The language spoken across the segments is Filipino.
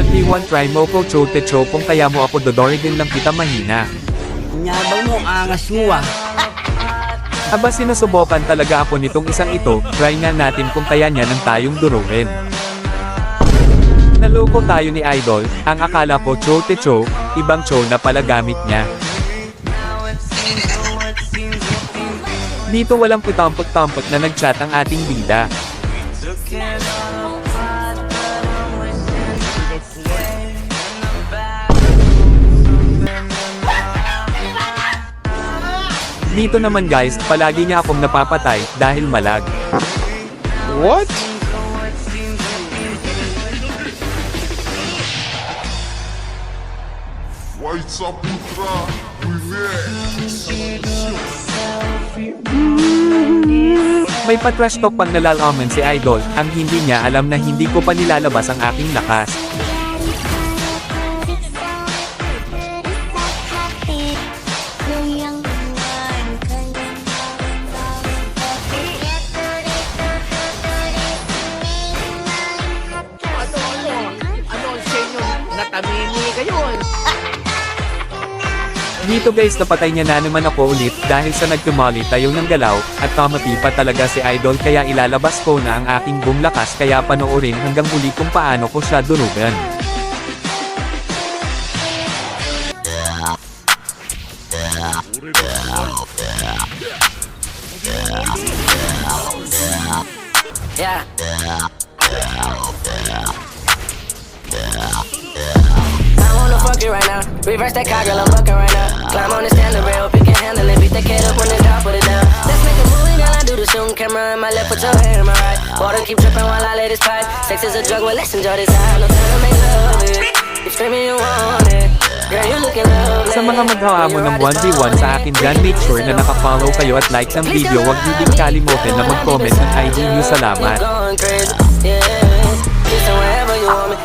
1v1 try mo ko chote cho kung kaya mo ako dodorigin lang kita mahina. Nyabang mo, angas mo ah. Aba sinusubukan talaga ako nitong isang ito, try nga natin kung kaya niya ng tayong duruin. Naloko tayo ni Idol, ang akala ko chote cho, ibang cho na pala gamit niya. Dito walang putampot-tampot na nag-chat ang ating bida. Dito naman guys, palagi niya akong napapatay dahil malag. What? White Saputra, May pa-trash talk pang nalalaman si Idol, ang hindi niya alam na hindi ko pa nilalabas ang aking lakas. Natamimi kayo. Dito guys napatay niya na naman ako ulit dahil sa nagtumali tayo ng galaw, at kamati pa talaga si Idol kaya ilalabas ko na ang aking buong lakas kaya panoorin hanggang huli kung paano ko siya durugan. Yeah. I wanna fuck you right now. Reverse that car, girl, I'm fucking right now. Climb on the stand rail, hope you can handle it. Beat that kid up when it's down, put it down. Let's make a movie, girl, I do the shooting camera in my left, put your hand in my right. Water keep dripping while I let this pipe. Sex is a drug, well, let's enjoy this high. No time to make love it. You screaming, you want it. Girl, you looking lovely. Sa mga maghahamon ng 1v1 sa akin dyan, make sure na nakafollow kayo at like ng video. Huwag niyo din kalimutan na mag-comment ng ID niyo. Salamat.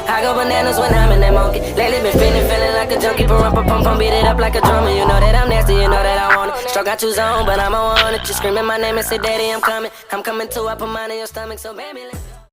I go bananas when I'm in that monkey. Lately been feeling like a junkie. Pump, beat it up like a drummer. You know that I'm nasty, you know that I want it. Struck out you zone, but I'm on it. You screaming my name and say, Daddy, I'm coming. I'm coming too. I put mine in your stomach, so baby, let's